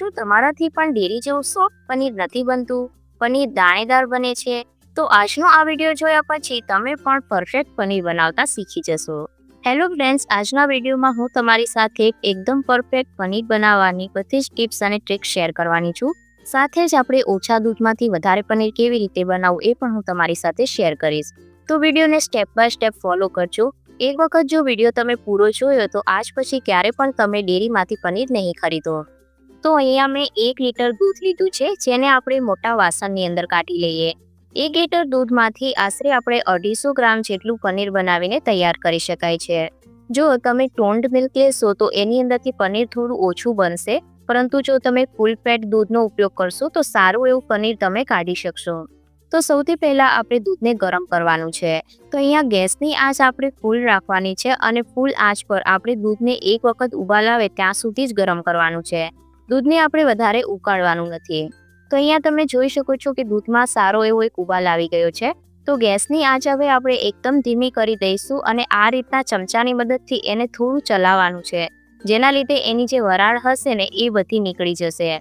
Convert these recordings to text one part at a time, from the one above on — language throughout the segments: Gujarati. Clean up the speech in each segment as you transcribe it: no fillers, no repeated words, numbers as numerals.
શું તમારાથી પણ ડેરી જેવું સોફ્ટ પનીર નથી બનતું? પનીર દાણેદાર બને છે? તો આજનો આ વિડીયો જોયા પછી તમે પણ પરફેક્ટ પનીર બનાવતા શીખી જશો. હેલો ફ્રેન્ડ્સ, આજના વિડીયોમાં હું તમારી સાથે એકદમ પરફેક્ટ પનીર બનાવવાની બધી જ ટિપ્સ અને ટ્રિક્સ શેર કરવાની છું. સાથે જ આપણે ઓછા દૂધમાંથી વધારે પનીર કેવી રીતે બનાવવું એ પણ હું તમારી સાથે શેર કરીશ. તો વિડીયોને સ્ટેપ બાય સ્ટેપ ફોલો કરજો. એક વખત જો વિડીયો તમે પૂરો જોયો તો આજ પછી ક્યારે પણ તમે ડેરીમાંથી પનીર નહીં ખરીદો. તો અહીંયા મેં 1 લીટર દૂધ લીધું છે, જેને આપણે મોટા વાસણની અંદર કાઢી લઈએ. 1 લીટર દૂધમાંથી આશરે આપણે 250 ગ્રામ જેટલું પનીર બનાવીને તૈયાર કરી શકાય છે. જો તમે ટોન્ડ મિલ્ક લેશો તો એની અંદરથી પનીર થોડું ઓછું બનશે, પરંતુ જો તમે ફૂલ ફેટ દૂધનો ઉપયોગ કરશો તો સારું એવું પનીર તમે કાઢી શકશો. તો સૌથી પહેલાં આપણે દૂધને ગરમ કરવાનું છે. તો અહીંયા ગેસની આંચ આપણે ફૂલ રાખવાની છે અને ફૂલ આંચ પર આપણે દૂધને એક વખત ઉબાલ આવે ત્યાં સુધી જ ગરમ કરવાનું છે. દૂધને આપણે વધારે ઉકાળવાનું નથી. તો અહીંયા તમે જોઈ શકો છો કે દૂધમાં સારો એવો એક ઉબાલ આવી ગયો છે. તો ગેસની આંચ હવે આપણે એકદમ ધીમી કરી દઈશું અને આ રીતના ચમચાની મદદથી એને થોડું ચલાવવાનું છે, જેના લીધે એની જે વરાળ હશે ને એ બધી નીકળી જશે.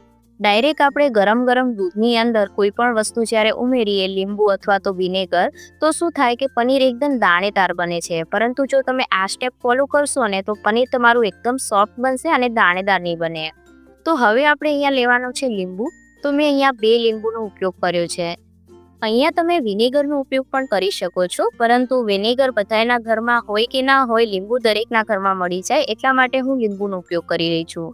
ડાયરેક્ટ આપણે ગરમ દૂધની અંદર કોઈ પણ વસ્તુ જ્યારે ઉમેરીએ, લીંબુ અથવા તો વિનેગર, તો શું થાય કે પનીર એકદમ દાણેદાર બને છે. પરંતુ જો તમે આ સ્ટેપ ફોલો કરશો ને તો પનીર તમારું એકદમ સોફ્ટ બનશે અને દાણેદાર નહીં બને. તો હવે આપણે અહીંયા લેવાનું છે લીંબુ. તો મેં અહીંયા 2 લીંબુનો ઉપયોગ કર્યો છે. અહીંયા તમે વિનેગરનો ઉપયોગ પણ કરી શકો છો, પરંતુ વિનેગર બધાના ઘરમાં હોય કે ના હોય, લીંબુ દરેકના ઘરમાં મળી જાય, એટલા માટે હું લીંબુનો ઉપયોગ કરી રહી છું.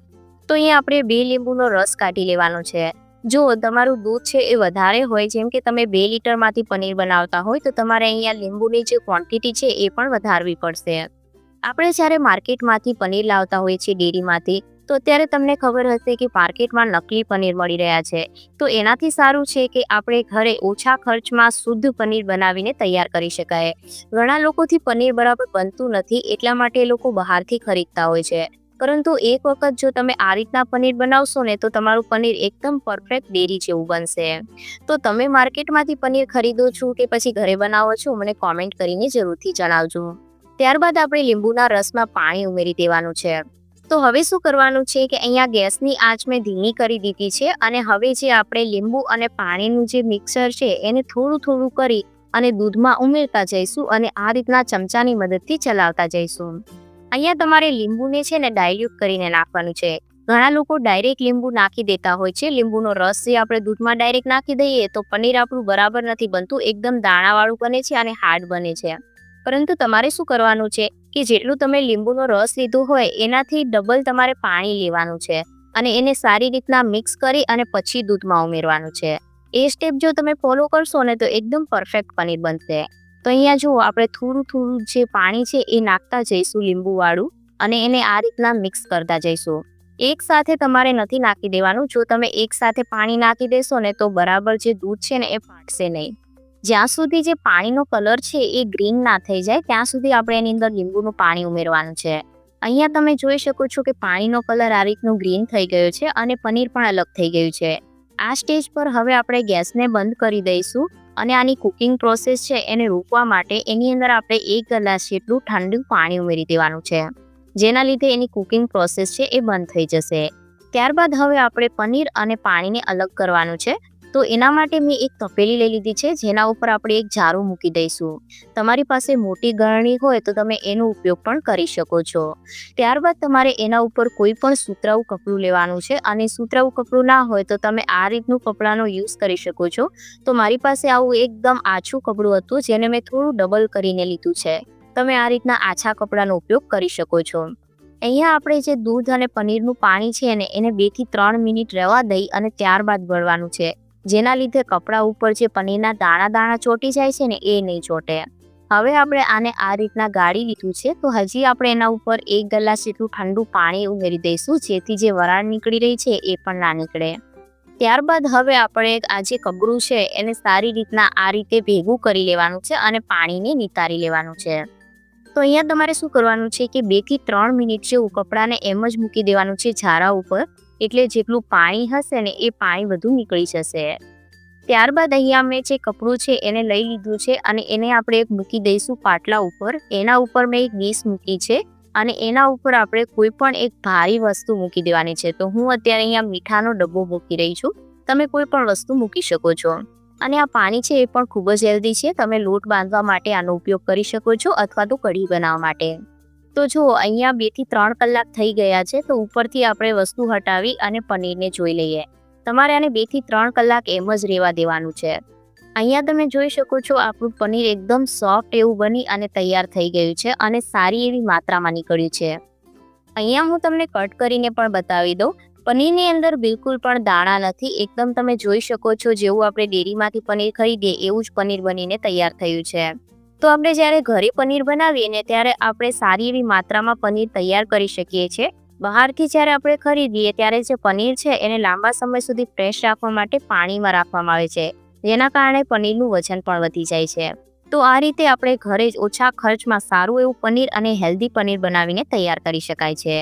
તો અહીંયા આપણે 2 લીંબુનો રસ કાઢી લેવાનો છે. જો તમારું દૂધ છે એ વધારે હોય, જેમ કે તમે 2 લીટરમાંથી પનીર બનાવતા હોય, તો તમારે અહીંયા લીંબુની જે ક્વોન્ટિટી છે એ પણ વધારવી પડશે. આપણે જ્યારે માર્કેટમાંથી પનીર લાવતા હોઈએ છીએ ડેરીમાંથી, તો અત્યારે તમને ખબર હશે કે માર્કેટમાં નકલી પનીર મળી રહ્યા છે. તો એનાથી સારું છે કે આપણે ઘરે ઓછા ખર્ચમાં શુદ્ધ પનીર બનાવીને તૈયાર કરી શકાય. ઘણા લોકોથી પનીર બરાબર બનતું નથી, એટલા માટે એ લોકો બહારથી ખરીદતા હોય છે. પરંતુ એક વખત જો તમે આ રીતના પનીર બનાવશો ને તો તમારું પનીર એકદમ પરફેક્ટ ડેરી જેવું બનશે. તો તમે માર્કેટમાંથી પનીર ખરીદો છો કે પછી ઘરે બનાવો છો, મને કોમેન્ટ કરીને જરૂરથી જણાવજો. ત્યારબાદ આપણે લીંબુના રસમાં પાણી ઉમેરી દેવાનું છે. તો હવે શું કરવાનું છે કે અહીંયા ગેસની આંચ મેં ધીમી કરી દીધી છે અને હવે જે આપણે લીંબુ અને પાણીનું જે મિક્સર છે એને થોડું કરી અને દૂધમાં ઉમેરતા જઈશું અને આ રીતના ચમચાની મદદથી ચલાવતા જઈશું. અહીંયા તમારે લીંબુને છે ને ડાયલ્યુટ કરીને નાખવાનું છે. ઘણા લોકો ડાયરેક્ટ લીંબુ નાખી દેતા હોય છે. લીંબુનો રસ જે આપણે દૂધમાં ડાયરેક્ટ નાખી દઈએ તો પનીર આપણું બરાબર નથી બનતું, એકદમ દાણાવાળું બને છે અને હાર્ડ બને છે. પરંતુ તમારે શું કરવાનું છે કે જેટલું તમે લીંબુનો રસ લીધો હોય એનાથી ડબલ તમારે પાણી લેવાનું છે અને એને સારી રીતના મિક્સ કરી અને પછી દૂધમાં ઉમેરવાનું છે. એ સ્ટેપ જો તમે ફોલો કરશો ને તો એકદમ પરફેક્ટ પનીર બનશે. તો અહીંયા જુઓ, આપણે થોડું જે પાણી છે એ નાખતા જઈશું લીંબુવાળું અને એને આ રીતના મિક્સ કરતા જઈશું. એક સાથે તમારે નથી નાખી દેવાનું. જો તમે એક સાથે પાણી નાખી દેશો ને તો બરાબર જે દૂધ છે ને એ ફાટશે નહીં. જ્યાં સુધી જે પાણીનો કલર છે એ ગ્રીન ના થઈ જાય ત્યાં સુધી આપણે એની અંદર લીંબુનું પાણી ઉમેરવાનું છે. અહીંયા તમે જોઈ શકો છો કે પાણીનો કલર આ રીતનું ગ્રીન થઈ ગયો છે અને પનીર પણ અલગ થઈ ગયું છે. આ સ્ટેજ પર હવે આપણે ગેસને બંધ કરી દઈશું અને આની કુકિંગ પ્રોસેસ છે એને રોકવા માટે એની અંદર આપણે 1 ગ્લાસ જેટલું ઠંડુ પાણી ઉમેરી દેવાનું છે, જેના લીધે એની કુકિંગ પ્રોસેસ છે એ બંધ થઈ જશે. ત્યારબાદ હવે આપણે પનીર અને પાણીને અલગ કરવાનું છે. તો એના માટે મેં એક તપેલી લઈ લીધી છે, જેના ઉપર આપણે એક જારું મૂકી દઈશું. તમારી પાસે મોટી ગળણી હોય તો તમે એનો ઉપયોગ પણ કરી શકો છો. ત્યારબાદ તમારે એના ઉપર કોઈ પણ સુતરાઉ કપડું લેવાનું છે અને સુતરાઉ કપડું ના હોય તો તમે આ રીતનું કપડાનો યુઝ કરી શકો છો. તો મારી પાસે આવું એકદમ આછું કપડું હતું, જેને મેં થોડું ડબલ કરીને લીધું છે. તમે આ રીતના આછા કપડાનો ઉપયોગ કરી શકો છો. અહીંયા આપણે જે દૂધ અને પનીરનું પાણી છે ને એને 2 થી 3 મિનિટ રહેવા દઈ અને ત્યારબાદ ગળવાનું છે, જેના લીધે કપડા ઉપર જે પનીરના દાણા ચોંટી જાય છે ને એ નહીં ચોંટે. હવે આપણે આને આ રીતના ગાળી લીધું છે. તો હજી આપણે એના ઉપર 1 ગ્લાસ જેટલું ઠંડુ પાણી ઉમેરી દઈશું, જેથી જે વરાળ નીકળી રહી છે એ પણ ના નીકળે. ત્યારબાદ હવે આપણે આ જે કપડું છે એને સારી રીતના આ રીતે ભેગું કરી લેવાનું છે અને પાણીને નિતારી લેવાનું છે. તો અહીંયા તમારે શું કરવાનું છે કે 2 થી 3 મિનિટ જેવું કપડાને એમ જ મૂકી દેવાનું છે ઝારા ઉપર, એટલે જેટલું પાણી હશે ને એ પાણી બધું નીકળી જશે. ત્યારબાદ અહીંયા મેં જે કપડું છે એને લઈ લીધું છે અને એને આપણે મૂકી દઈશું પાટલા ઉપર. એના ઉપર મેં એક ડીશ મૂકી છે અને એના ઉપર આપણે કોઈ પણ એક ભારી વસ્તુ મૂકી દેવાની છે. તો હું અત્યારે અહીંયા મીઠાનો ડબ્બો મૂકી રહી છું. તમે કોઈ પણ વસ્તુ મૂકી શકો છો. અને આ પાણી છે એ પણ ખૂબ જ હેલ્ધી છે. તમે લોટ બાંધવા માટે આનો ઉપયોગ કરી શકો છો અથવા તો કઢી બનાવવા માટે. તો જુઓ અહીંયા 2 થી 3 કલાક થઈ ગયા છે. તો ઉપરથી આપણે વસ્તુ હટાવી અને પનીરને જોઈ લઈએ. તમારે આને 2 થી 3 કલાક એમ જ રહેવા દેવાનું છે. અહીંયા તમે જોઈ શકો છો આપણું પનીર એકદમ સોફ્ટ એવું બની અને તૈયાર થઈ ગયું છે અને સારી એવી માત્રામાં નીકળ્યું છે. અહીંયા હું તમને કટ કરીને પણ બતાવી દઉં. પનીરની અંદર બિલકુલ પણ દાણા નથી. એકદમ તમે જોઈ શકો છો જેવું આપણે ડેરીમાંથી પનીર ખરીદીએ એવું જ પનીર બનીને તૈયાર થયું છે. તો આપણે જ્યારે ઘરે પનીર બનાવીએ ને ત્યારે આપણે સારી એવી માત્રામાં પનીર તૈયાર કરી શકીએ છીએ. બહારથી જ્યારે આપણે ખરીદીએ ત્યારે જે પનીર છે એને લાંબા સમય સુધી ફ્રેશ રાખવા માટે પાણીમાં રાખવામાં આવે છે, જેના કારણે પનીરનું વજન પણ વધી જાય છે. તો આ રીતે આપણે ઘરે જ ઓછા ખર્ચમાં સારું એવું પનીર અને હેલ્ધી પનીર બનાવીને તૈયાર કરી શકાય છે.